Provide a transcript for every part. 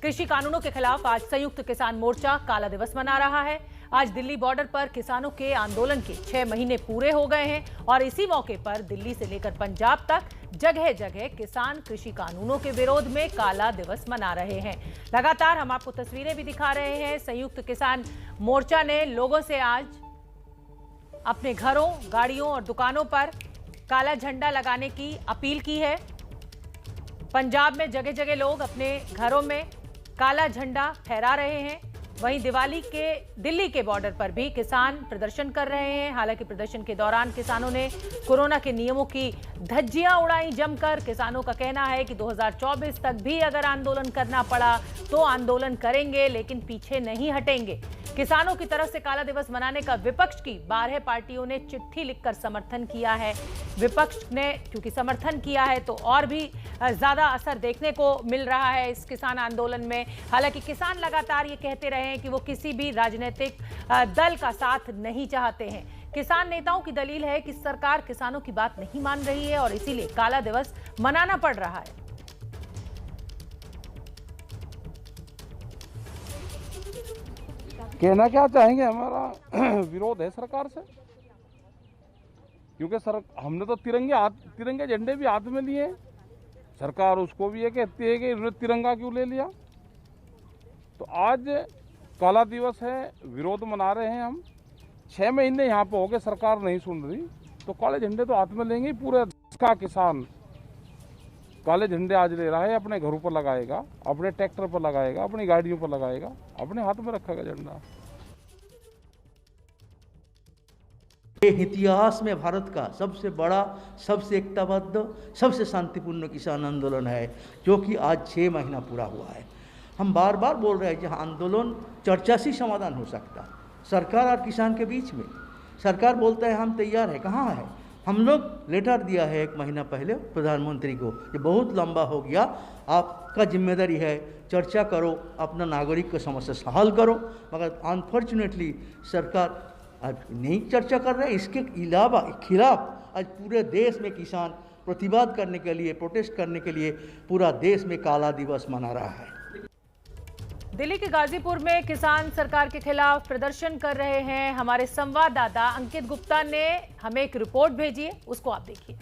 कृषि कानूनों के खिलाफ आज संयुक्त किसान मोर्चा काला दिवस मना रहा है। आज दिल्ली बॉर्डर पर किसानों के आंदोलन के 6 महीने पूरे हो गए हैं और इसी मौके पर दिल्ली से लेकर पंजाब तक जगह जगह किसान कृषि कानूनों के विरोध में काला दिवस मना रहे हैं। लगातार हम आपको तस्वीरें भी दिखा रहे हैं। संयुक्त किसान मोर्चा ने लोगों से आज अपने घरों, गाड़ियों और दुकानों पर काला झंडा लगाने की अपील की है। पंजाब में जगह जगह लोग अपने घरों में काला झंडा फहरा रहे हैं। वहीं दिल्ली के बॉर्डर पर भी किसान प्रदर्शन कर रहे हैं। हालांकि प्रदर्शन के दौरान किसानों ने कोरोना के नियमों की धज्जियां उड़ाई जमकर। किसानों का कहना है कि 2024 तक भी अगर आंदोलन करना पड़ा तो आंदोलन करेंगे, लेकिन पीछे नहीं हटेंगे। किसानों की तरफ से काला दिवस मनाने का विपक्ष की 12 पार्टियों ने चिट्ठी लिखकर समर्थन किया है। विपक्ष ने क्योंकि समर्थन किया है तो और भी ज्यादा असर देखने को मिल रहा है इस किसान आंदोलन में। हालांकि किसान लगातार ये कहते रहे हैं कि वो किसी भी राजनीतिक दल का साथ नहीं चाहते हैं। किसान नेताओं की दलील है कि सरकार किसानों की बात नहीं मान रही है और इसीलिए काला दिवस मनाना पड़ रहा है। कहना क्या चाहेंगे, हमारा विरोध है सरकार से, क्योंकि हमने तो तिरंगे झंडे भी हाथ में लिए। सरकार उसको भी ये कहती है कि तिरंगा क्यों ले लिया। तो आज काला दिवस है, विरोध मना रहे हैं हम। 6 महीने यहाँ पे हो गए, सरकार नहीं सुन रही, तो काले झंडे तो हाथ में लेंगे। पूरे देश का किसान काले झंडे आज ले रहा है, अपने घरों पर लगाएगा, अपने ट्रैक्टर पर लगाएगा, अपनी गाड़ियों पर लगाएगा, अपने हाथ में रखेगा झंडा। ये इतिहास में भारत का सबसे बड़ा, सबसे एकताबद्ध, सबसे शांतिपूर्ण किसान आंदोलन है, जो कि आज 6 महीना पूरा हुआ है। हम बार बार बोल रहे हैं कि आंदोलन चर्चा से समाधान हो सकता, सरकार और किसान के बीच में। सरकार बोलता है हम तैयार है, कहाँ है? हम लोग लेटर दिया है 1 महीना पहले प्रधानमंत्री को, ये बहुत लंबा हो गया, आपका जिम्मेदारी है, चर्चा करो, अपना नागरिक की समस्या हल करो। मगर अनफॉर्चुनेटली सरकार आज नहीं चर्चा कर रहे हैं। इसके अलावा खिलाफ आज पूरे देश में किसान प्रतिवाद करने के लिए, प्रोटेस्ट करने के लिए पूरा देश में काला दिवस मना रहा है। दिल्ली के गाजीपुर में किसान सरकार के खिलाफ प्रदर्शन कर रहे हैं। हमारे संवाददाता अंकित गुप्ता ने हमें एक रिपोर्ट भेजी है, उसको आप देखिए।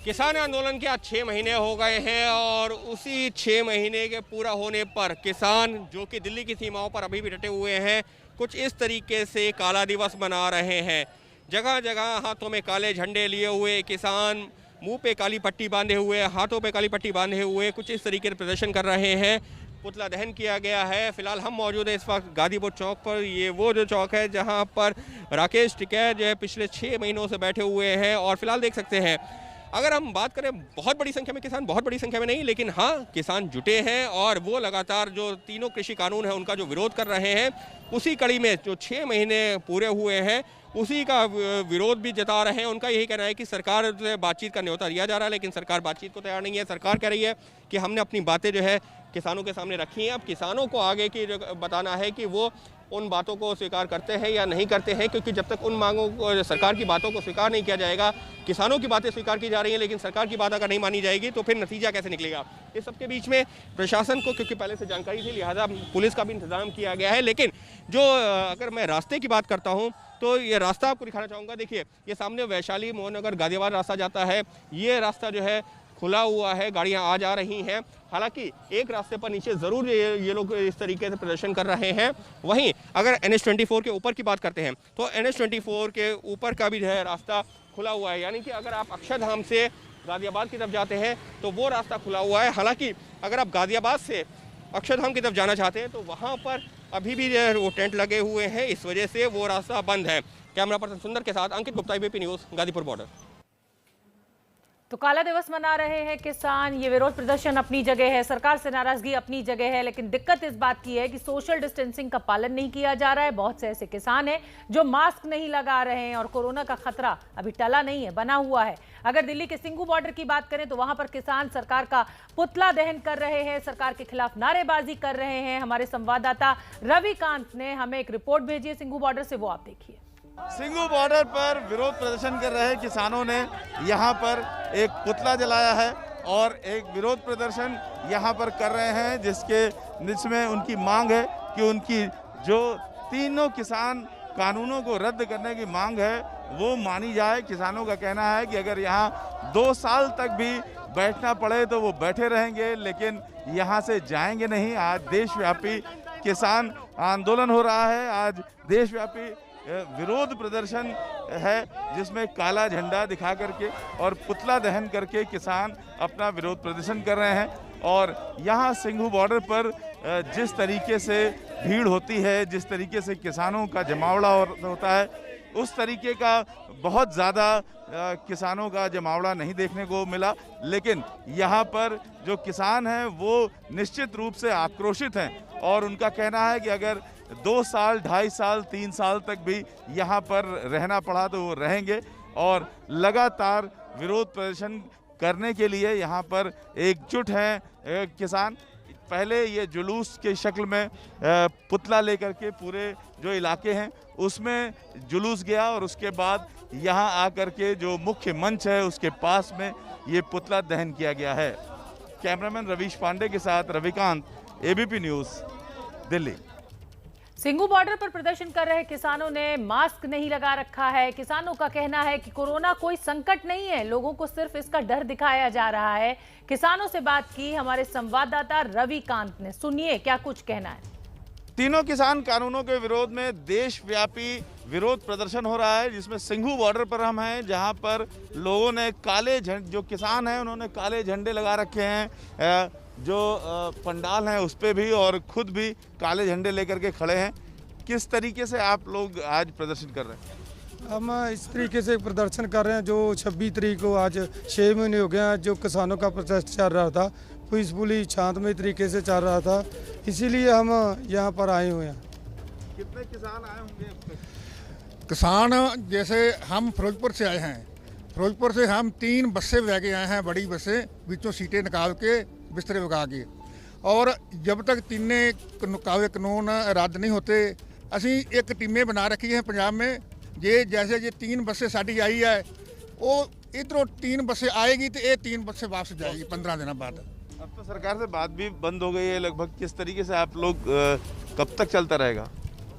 किसान आंदोलन के आज 6 महीने हो गए हैं और उसी 6 महीने के पूरा होने पर किसान जो कि दिल्ली की सीमाओं पर अभी भी डटे हुए हैं, कुछ इस तरीके से काला दिवस मना रहे हैं। जगह जगह हाथों में काले झंडे लिए हुए किसान, मुंह पे काली पट्टी बांधे हुए, हाथों पे काली पट्टी बांधे हुए कुछ इस तरीके से प्रदर्शन कर रहे हैं। पुतला दहन किया गया है। फिलहाल हम मौजूद हैं इस वक्त गाजीपुर चौक पर। ये वो जो चौक है जहां पर राकेश टिकैत जो है पिछले 6 महीनों से बैठे हुए हैं और फिलहाल देख सकते हैं, अगर हम बात करें बहुत बड़ी संख्या में किसान, बहुत बड़ी संख्या में नहीं, लेकिन हाँ किसान जुटे हैं और वो लगातार जो तीनों कृषि कानून है उनका जो विरोध कर रहे हैं, उसी कड़ी में जो 6 महीने पूरे हुए हैं उसी का विरोध भी जता रहे हैं। उनका यही कहना है कि सरकार से बातचीत का न्योता दिया जा रहा है, लेकिन सरकार बातचीत को तैयार नहीं है। सरकार कह रही है कि हमने अपनी बातें जो है किसानों के सामने रखी हैं। अब किसानों को आगे की बताना है कि वो उन बातों को स्वीकार करते हैं या नहीं करते हैं, क्योंकि जब तक उन मांगों को, सरकार की बातों को स्वीकार नहीं किया जाएगा, किसानों की बातें स्वीकार की जा रही हैं लेकिन सरकार की बात अगर नहीं मानी जाएगी तो फिर नतीजा कैसे निकलेगा। इस सबके बीच में प्रशासन को क्योंकि पहले से जानकारी थी, लिहाजा पुलिस का भी इंतजाम किया गया है। लेकिन जो अगर मैं रास्ते की बात करता हूँ तो ये रास्ता आपको दिखाना चाहूँगा। देखिए, ये सामने वैशाली मोहनगर गाजियाबाद रास्ता जाता है। ये रास्ता जो है खुला हुआ है, गाड़ियां आ जा रही हैं। हालांकि एक रास्ते पर नीचे ज़रूर ये लोग इस तरीके से प्रदर्शन कर रहे हैं। वहीं अगर NH-24 के ऊपर की बात करते हैं तो NH-24 के ऊपर का भी जो है रास्ता खुला हुआ है, यानी कि अगर आप अक्षरधाम से गाजियाबाद की तरफ जाते हैं तो वो रास्ता खुला हुआ है। हालांकि अगर आप गाजियाबाद से अक्षरधाम की तरफ जाना चाहते हैं तो वहाँ पर अभी भी जो है वो टेंट लगे हुए हैं, इस वजह से वो रास्ता बंद है। कैमरा पर्सन सुंदर के साथ Ankit Gupta, ABP news, Ghazipur border. तो काला दिवस मना रहे हैं किसान। ये विरोध प्रदर्शन अपनी जगह है, सरकार से नाराजगी अपनी जगह है, लेकिन दिक्कत इस बात की है कि सोशल डिस्टेंसिंग का पालन नहीं किया जा रहा है। बहुत से ऐसे किसान हैं जो मास्क नहीं लगा रहे हैं और कोरोना का खतरा अभी टला नहीं है, बना हुआ है। अगर दिल्ली के सिंघू बॉर्डर की बात करें तो वहां पर किसान सरकार का पुतला दहन कर रहे हैं, सरकार के खिलाफ नारेबाजी कर रहे हैं। हमारे संवाददाता रविकांत ने हमें एक रिपोर्ट भेजी है सिंघू बॉर्डर से, वो आप देखिए। सिंघू बॉर्डर पर विरोध प्रदर्शन कर रहे किसानों ने यहाँ पर एक पुतला जलाया है और एक विरोध प्रदर्शन यहाँ पर कर रहे हैं, जिसके जिसमें उनकी मांग है कि उनकी जो तीनों किसान कानूनों को रद्द करने की मांग है वो मानी जाए। किसानों का कहना है कि अगर यहाँ 2 साल तक भी बैठना पड़े तो वो बैठे रहेंगे, लेकिन यहाँ से जाएंगे नहीं। आज देशव्यापी किसान आंदोलन हो रहा है, आज देशव्यापी विरोध प्रदर्शन है जिसमें काला झंडा दिखा करके और पुतला दहन करके किसान अपना विरोध प्रदर्शन कर रहे हैं। और यहाँ सिंघू बॉर्डर पर जिस तरीके से भीड़ होती है, जिस तरीके से किसानों का जमावड़ा होता है, उस तरीके का बहुत ज़्यादा किसानों का जमावड़ा नहीं देखने को मिला। लेकिन यहाँ पर जो किसान हैं वो निश्चित रूप से आक्रोशित हैं और उनका कहना है कि अगर 2 साल, 2.5 साल, 3 साल तक भी यहाँ पर रहना पड़ा तो वो रहेंगे और लगातार विरोध प्रदर्शन करने के लिए यहाँ पर एकजुट हैं किसान। पहले ये जुलूस के शक्ल में पुतला लेकर के पूरे जो इलाके हैं उसमें जुलूस गया और उसके बाद यहाँ आकर के जो मुख्य मंच है उसके पास में ये पुतला दहन किया गया है। कैमरामैन रवीश पांडे के साथ Ravikant, ABP news, Delhi. Singhu border पर प्रदर्शन कर रहे किसानों ने मास्क नहीं लगा रखा है। किसानों का कहना है कि कोरोना कोई संकट नहीं है, लोगों को सिर्फ इसका डर दिखाया जा रहा है। किसानों से बात की हमारे संवाददाता रविकांत ने, सुनिए क्या कुछ कहना है। तीनों किसान कानूनों के विरोध में देशव्यापी विरोध प्रदर्शन हो रहा है, जिसमें सिंघू बॉर्डर पर हम हैं, जहां पर लोगों ने काले झंडे, जो किसान हैं उन्होंने काले झंडे लगा रखे हैं, जो पंडाल हैं उस पर भी, और खुद भी काले झंडे लेकर के खड़े हैं। किस तरीके से आप लोग आज प्रदर्शन कर रहे हैं? हम इस तरीके से प्रदर्शन कर रहे हैं जो 26 तारीख को, आज 6 महीने हो गए, जो किसानों का प्रोटेस्ट चल रहा था, पीसफुली शांतमय तरीके से चल रहा था, इसीलिए हम यहाँ पर आए हुए हैं। कितने किसान आए होंगे? किसान जैसे हम फिरोजपुर से आए हैं, फिरोजपुर से हम 3 बसें लेके आए हैं, बड़ी बसें, बीचों सीटें निकाल के बिस्तरे लगा के, और जब तक तीने कानून रद्द नहीं होते ਅਸੀਂ एक टीमें बना रखी हैं पंजाब में। जैसे 3 बसें साड़ी आई है, वो इधरों 3 बसें आएगी तो ये 3 बसें वापस जाएगी 15 दिन बाद। अब तो सरकार से बात भी बंद हो गई है लगभग, किस तरीके से आप लोग कब तक चलता रहेगा?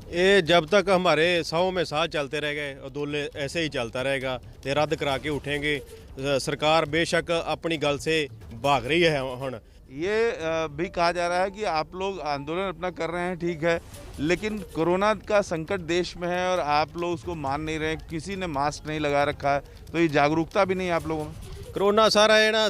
ये जब तक हमारे 100 में साथ चलते रह गए, आंदोलन ऐसे ही चलता रहेगा, ते रद्द करा के उठेंगे। सरकार बेशक अपनी गल से भाग रही है। हुण ये भी कहा जा रहा है कि आप लोग आंदोलन अपना कर रहे हैं, ठीक है, लेकिन कोरोना का संकट देश में है और आप लोग उसको मान नहीं रहे, किसी ने मास्क नहीं लगा रखा है, तो ये जागरूकता भी नहीं है आप लोगों में। करोना सारा है ना,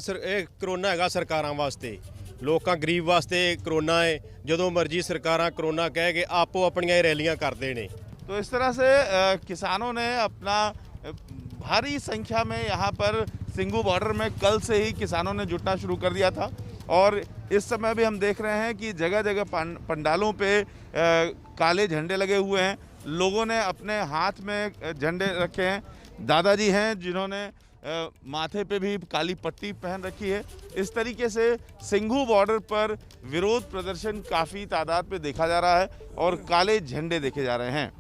करोना है सरकारां वास्ते, लोकां गरीब वास्ते करोना है। जो मर्जी सरकारां करोना कह के आपो अपनियां रैलियां करते हैं। तो इस तरह से किसानों ने अपना भारी संख्या में यहाँ पर सिंघू बॉर्डर में कल से ही किसानों ने जुटना शुरू कर दिया था, और इस समय भी हम देख रहे हैं कि जगह जगह पंडालों पे काले झंडे लगे हुए हैं। लोगों ने अपने हाथ में झंडे रखे हैं। दादाजी हैं जिन्होंने माथे पे भी काली पट्टी पहन रखी है। इस तरीके से सिंघू बॉर्डर पर विरोध प्रदर्शन काफ़ी तादाद में देखा जा रहा है और काले झंडे देखे जा रहे हैं।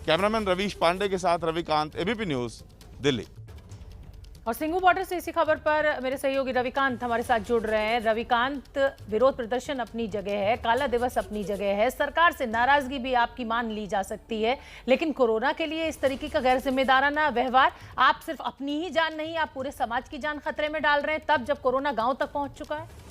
कैमरामैन रवीश पांडे के साथ रविकांत, एबीपी न्यूज़, दिल्ली। और सिंघू बॉर्डर से इसी खबर पर मेरे सहयोगी रविकांत हमारे साथ जुड़ रहे हैं। रविकांत, विरोध प्रदर्शन अपनी जगह है, काला दिवस अपनी जगह है, सरकार से नाराजगी भी आपकी मान ली जा सकती है, लेकिन कोरोना के लिए इस तरीके का गैर जिम्मेदाराना व्यवहार, आप सिर्फ अपनी ही जान नहीं, आप पूरे समाज की जान खतरे में डाल रहे हैं, तब जब कोरोना गांव तक पहुंच चुका है।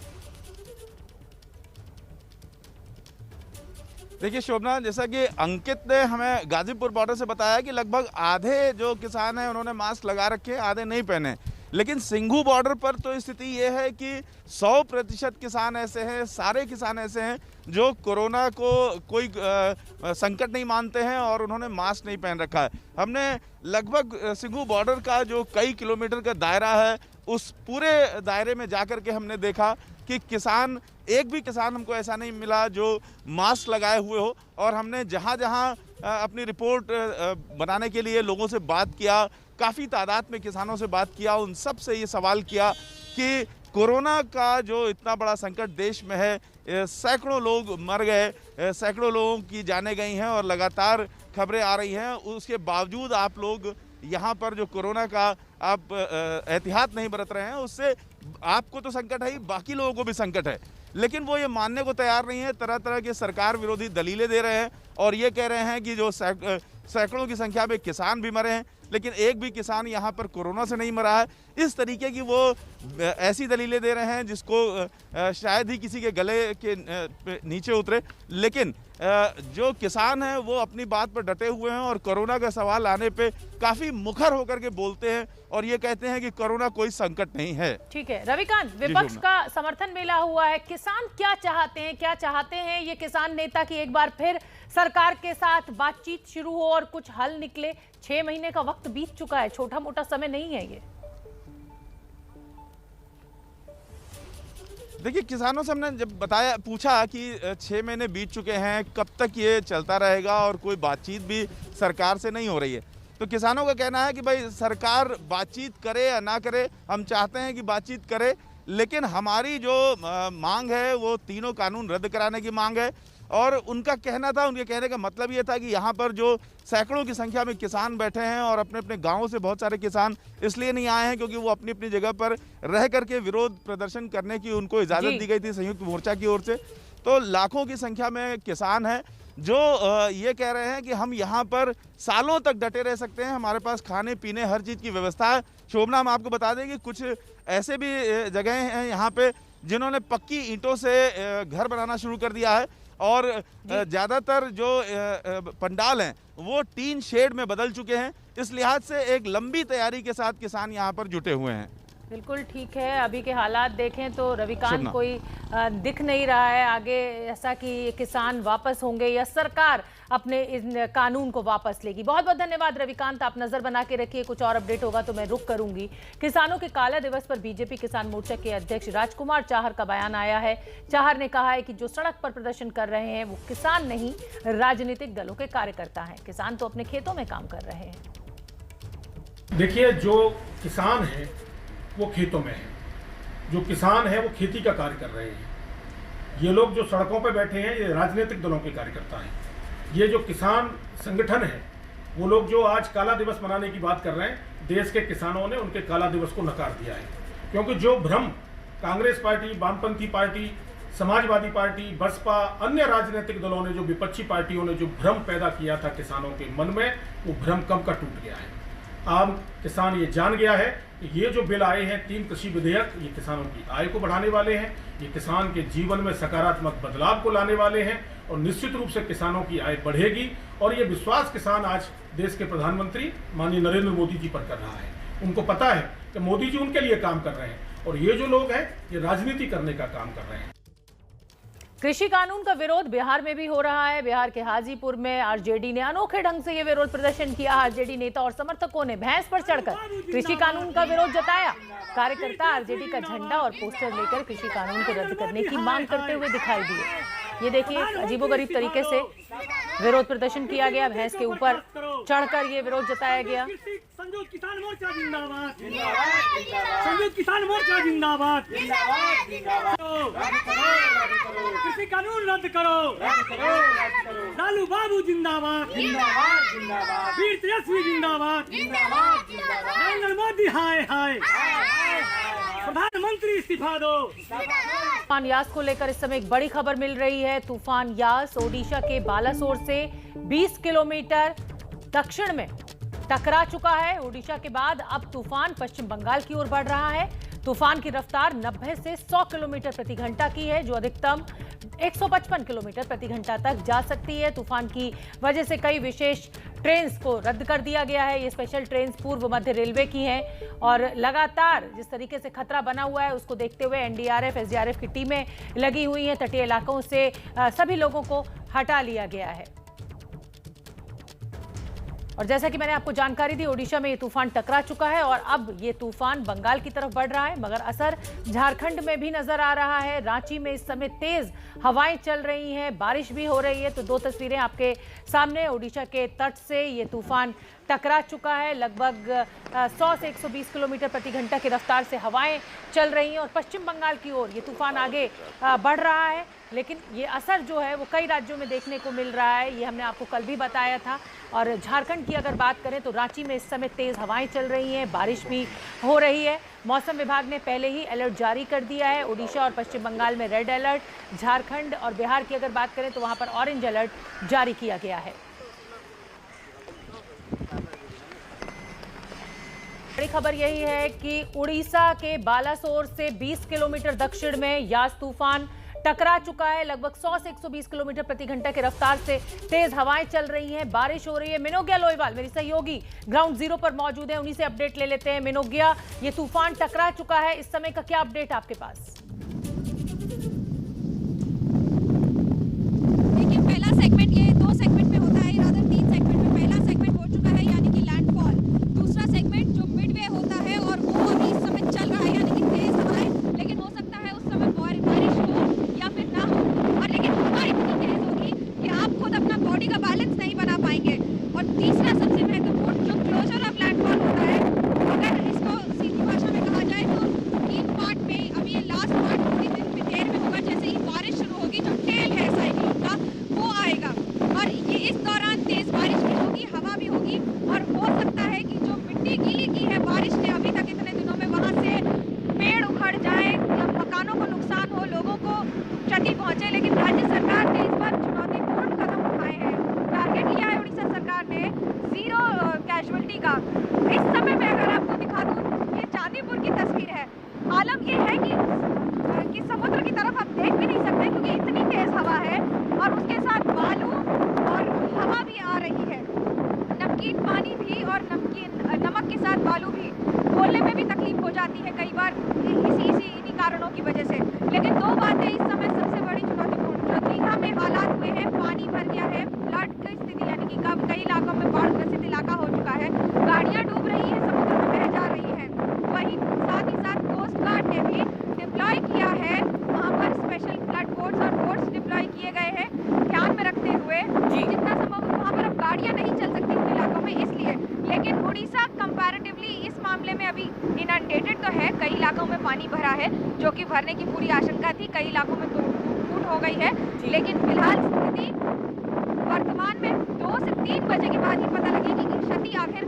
देखिए शोभना, जैसा कि अंकित ने हमें गाजीपुर बॉर्डर से बताया कि लगभग आधे जो किसान हैं उन्होंने मास्क लगा रखे, आधे नहीं पहने। लेकिन सिंघू बॉर्डर पर तो स्थिति ये है कि 100% किसान ऐसे हैं, सारे किसान ऐसे हैं जो कोरोना को कोई संकट नहीं मानते हैं और उन्होंने मास्क नहीं पहन रखा है। हमने लगभग सिंघू बॉर्डर का जो कई किलोमीटर का दायरा है, उस पूरे दायरे में जाकर के हमने देखा कि किसान, एक भी किसान हमको ऐसा नहीं मिला जो मास्क लगाए हुए हो। और हमने जहाँ जहाँ अपनी रिपोर्ट बनाने के लिए लोगों से बात किया, काफ़ी तादाद में किसानों से बात किया, उन सब से ये सवाल किया कि कोरोना का जो इतना बड़ा संकट देश में है, सैकड़ों लोग मर गए, सैकड़ों लोगों की जानें गई हैं और लगातार खबरें आ रही हैं, उसके बावजूद आप लोग यहाँ पर जो कोरोना का आप एहतियात नहीं बरत रहे हैं, उससे आपको तो संकट है ही, बाकी लोगों को भी संकट है। लेकिन वो ये मानने को तैयार नहीं है। तरह तरह के सरकार विरोधी दलीलें दे रहे हैं और ये कह रहे हैं कि जो सैकड़ों की संख्या में किसान भी मरे हैं, लेकिन एक भी किसान यहाँ पर कोरोना से नहीं मरा है। इस तरीके की वो ऐसी दलीलें दे रहे हैं जिसको शायद ही किसी के गले के नीचे उतरे। लेकिन जो किसान हैं वो अपनी बात पर डटे हुए हैं और कोरोना का सवाल आने पे काफी मुखर होकर के बोलते हैं और ये कहते हैं कि कोरोना कोई संकट नहीं है। ठीक है रविकांत, विपक्ष का समर्थन मिला हुआ है, किसान क्या चाहते हैं, क्या चाहते हैं ये किसान नेता की एक बार फिर सरकार के साथ बातचीत शुरू हो और कुछ हल निकले? 6 महीने का वक्त बीत चुका है, छोटा मोटा समय नहीं है ये। देखिए, किसानों से हमने जब पूछा कि 6 महीने बीत चुके हैं, कब तक ये चलता रहेगा और कोई बातचीत भी सरकार से नहीं हो रही है, तो किसानों का कहना है कि भाई सरकार बातचीत करे या ना करे, हम चाहते हैं कि बातचीत करे, लेकिन हमारी जो मांग है वो तीनों कानून रद्द कराने की मांग है। और उनका कहना था, उनके कहने का मतलब ये था कि यहाँ पर जो सैकड़ों की संख्या में किसान बैठे हैं और अपने अपने गांवों से बहुत सारे किसान इसलिए नहीं आए हैं क्योंकि वो अपनी अपनी जगह पर रह करके विरोध प्रदर्शन करने की उनको इजाज़त दी गई थी संयुक्त मोर्चा की ओर से। तो लाखों की संख्या में किसान हैं जो ये कह रहे हैं कि हम यहाँ पर सालों तक डटे रह सकते हैं, हमारे पास खाने पीने हर चीज़ की व्यवस्था है। शोभना, हम आपको बता दें कि कुछ ऐसे भी जगह हैं यहाँ पे जिन्होंने पक्की ईंटों से घर बनाना शुरू कर दिया है और ज़्यादातर जो पंडाल हैं वो टीन शेड में बदल चुके हैं। इस लिहाज से एक लंबी तैयारी के साथ किसान यहाँ पर जुटे हुए हैं। बिल्कुल ठीक है, अभी के हालात देखें तो रविकांत कोई दिख नहीं रहा है आगे ऐसा कि किसान वापस होंगे या सरकार अपने इन कानून को वापस लेगी। बहुत बहुत धन्यवाद रविकांत, आप नजर बना के रखिए, कुछ और अपडेट होगा तो मैं रुक करूंगी। किसानों के काला दिवस पर बीजेपी किसान मोर्चा के अध्यक्ष राजकुमार चाहर का बयान आया है। चाहर ने कहा है कि जो सड़क पर प्रदर्शन कर रहे हैं वो किसान नहीं, राजनीतिक दलों के कार्यकर्ता हैं। किसान तो अपने खेतों में काम कर रहे हैं। देखिए, जो किसान है वो खेतों में है, जो किसान है वो खेती का कार्य कर रहे हैं। ये लोग जो सड़कों पर बैठे हैं ये राजनीतिक दलों के कार्यकर्ता हैं। ये जो किसान संगठन है वो लोग जो आज काला दिवस मनाने की बात कर रहे हैं, देश के किसानों ने उनके काला दिवस को नकार दिया है। क्योंकि जो भ्रम कांग्रेस पार्टी, वामपंथी पार्टी, समाजवादी पार्टी, बसपा, अन्य राजनीतिक दलों ने, जो विपक्षी पार्टियों ने जो भ्रम पैदा किया था किसानों के मन में, वो भ्रम कब का टूट गया है। आम किसान ये जान गया है कि ये जो बिल आए हैं 3 कृषि विधेयक, ये किसानों की आय को बढ़ाने वाले हैं, ये किसान के जीवन में सकारात्मक बदलाव को लाने वाले हैं और निश्चित रूप से किसानों की आय बढ़ेगी। और ये विश्वास किसान आज देश के प्रधानमंत्री माननीय नरेंद्र मोदी जी पर कर रहा है। उनको पता है कि मोदी जी उनके लिए काम कर रहे हैं और ये जो लोग हैं ये राजनीति करने का काम कर रहे हैं। कृषि कानून का विरोध बिहार में भी हो रहा है। बिहार के हाजीपुर में आरजेडी ने अनोखे ढंग से ये विरोध प्रदर्शन किया। आरजेडी नेता और समर्थकों ने भैंस पर चढ़कर कृषि कानून का विरोध जताया। कार्यकर्ता आरजेडी का झंडा और पोस्टर लेकर कृषि कानून को रद्द करने की मांग करते हुए दिखाई दिए। ये देखिए, अजीबोगरीब तरीके से विरोध प्रदर्शन किया गया, भैंस के ऊपर चढ़कर ये विरोध जताया गया। संयुक्त किसान मोर्चा जिंदाबाद, संयुक्त किसान मोर्चा जिंदाबाद, कृषि कानून रद्द करो, लालू बाबू जिंदाबाद, वीर तेजस्वी जिंदाबाद, नरेंद्र मोदी हाय हाय, प्रधानमंत्री इस्तीफा दो। तूफान यास को लेकर इस समय एक बड़ी खबर मिल रही है। तूफान यास ओडिशा के बालासोर से 20 किलोमीटर दक्षिण में टकरा चुका है। ओडिशा के बाद अब तूफान पश्चिम बंगाल की ओर बढ़ रहा है। तूफान की रफ्तार 90 से 100 किलोमीटर प्रति घंटा की है, जो अधिकतम 155 किलोमीटर प्रति घंटा तक जा सकती है। तूफान की वजह से कई विशेष ट्रेन्स को रद्द कर दिया गया है। ये स्पेशल ट्रेन्स पूर्व मध्य रेलवे की हैं और लगातार जिस तरीके से खतरा बना हुआ है उसको देखते हुए एनडीआरएफ, एसडीआरएफ की टीमें लगी हुई हैं। तटीय इलाकों से सभी लोगों को हटा लिया गया है। और जैसा कि मैंने आपको जानकारी दी, ओडिशा में ये तूफान टकरा चुका है और अब ये तूफान बंगाल की तरफ बढ़ रहा है, मगर असर झारखंड में भी नजर आ रहा है। रांची में इस समय तेज हवाएं चल रही हैं, बारिश भी हो रही है। तो 2 तस्वीरें आपके सामने, ओडिशा के तट से ये तूफान टकरा चुका है। लगभग 100 से 120 किलोमीटर प्रति घंटा की रफ्तार से हवाएं चल रही हैं और पश्चिम बंगाल की ओर ये तूफान आगे बढ़ रहा है। लेकिन ये असर जो है वो कई राज्यों में देखने को मिल रहा है, ये हमने आपको कल भी बताया था। और झारखंड की अगर बात करें तो रांची में इस समय तेज़ हवाएं चल रही हैं, बारिश भी हो रही है। मौसम विभाग ने पहले ही अलर्ट जारी कर दिया है। उड़ीसा और पश्चिम बंगाल में रेड अलर्ट, झारखंड और बिहार की अगर बात करें तो वहाँ पर ऑरेंज अलर्ट जारी किया गया है। बड़ी खबर यही है कि उड़ीसा के बालासोर से 20 किलोमीटर दक्षिण में यास तूफान टकरा चुका है। लगभग 100 से 120 किलोमीटर प्रति घंटा की रफ्तार से तेज हवाएं चल रही हैं, बारिश हो रही है। मिनोगिया लोईवाल मेरी सहयोगी ग्राउंड जीरो पर मौजूद है, उन्हीं से अपडेट ले लेते हैं। मिनोगिया, ये तूफान टकरा चुका है, इस समय का क्या अपडेट आपके पास? देखिए, पहला सेगमेंट ये 2 सेगमेंट में होता है, रादर 3 सेगमेंट में। पहला सेगमेंट हो चुका है यानी कि लैंडफॉल। दूसरा सेगमेंट जो मिडवे होता है और वो अभी इस समय चल रहा है यानी कि तेज हवाएं, लेकिन हो सकता है उस समय बारिश हो या फिर ना हो। और लेकिन हवा इतनी तेज होगी कि आप खुद अपना बॉडी का बैलेंस नहीं बना पाएंगे। और तीसरा सबसे महत्वपूर्ण जो क्लोजर ऑफ लैंडफॉल होता है, अगर इसको सीधी भाषा में कहा जाए तो 3 पार्ट में, अभी ये लास्ट पार्ट थोड़ी देर में होगा। जैसे ही बारिश शुरू होगी, जो टेल है साइक्लोन का वो आएगा और ये इस दौरान तेज बारिश भी होगी, हवा भी होगी। और हो सकता है कि जो मिट्टी गीली की है बारिश ने अभी तक इतने दिनों में, वहाँ से पेड़ उखड़ जाए, मकानों को नुकसान हो, लोगों को क्षति पहुंचे। लेकिन राज्य सरकार ने इस बार चुनौतीपूर्ण कदम उठाए हैं। टारगेट लिया है उड़ीसा सरकार ने 0 कैजुअल्टी का। इस समय में अगर आपको दिखा दूं, ये चांदीपुर की तस्वीर है। आलम ये है कि समुद्र की तरफ आप देख भी नहीं सकते क्योंकि इतनी तेज हवा है और उसके साथ बालू और हवा भी आ रही है। नमकीन पानी भी और नमक के साथ बालू भी, बोलने में भी तकलीफ हो जाती है कई बार इन्हीं कारणों की वजह से। लेकिन 2 बातें इस समय सबसे बड़ी चुनौतीपूर्ण जो दीघा में हालात हुए हैं, पानी भर गया है, फ्लड की स्थिति यानी कि कई इलाकों में बाढ़ ग्रसित इलाका हो चुका है, गाड़ियां डूब रही हैं, समुद्र में बह जा रही हैं। वहीं साथ ही साथ कोस्ट गार्ड ने भी डिप्लॉय किया है, वहाँ पर स्पेशल फ्लड बोट्स और बोट्स डिप्लॉय किए गए हैं, ध्यान में रखते हुए जितना संभव वहाँ पर अब गाड़ियाँ नहीं चल सकती उन इलाकों में, इसलिए। लेकिन उड़ीसा कंपैरेटिवली इस मामले में अभी इनंडेटेड तो है, कई इलाकों में पानी भरा है, जो कि भरने की पूरी आशंका थी, कई इलाकों में टूट हो गई है। लेकिन फिलहाल स्थिति वर्तमान में 2 से 3 बजे के बाद ही पता लगेगी कि क्षति आखिर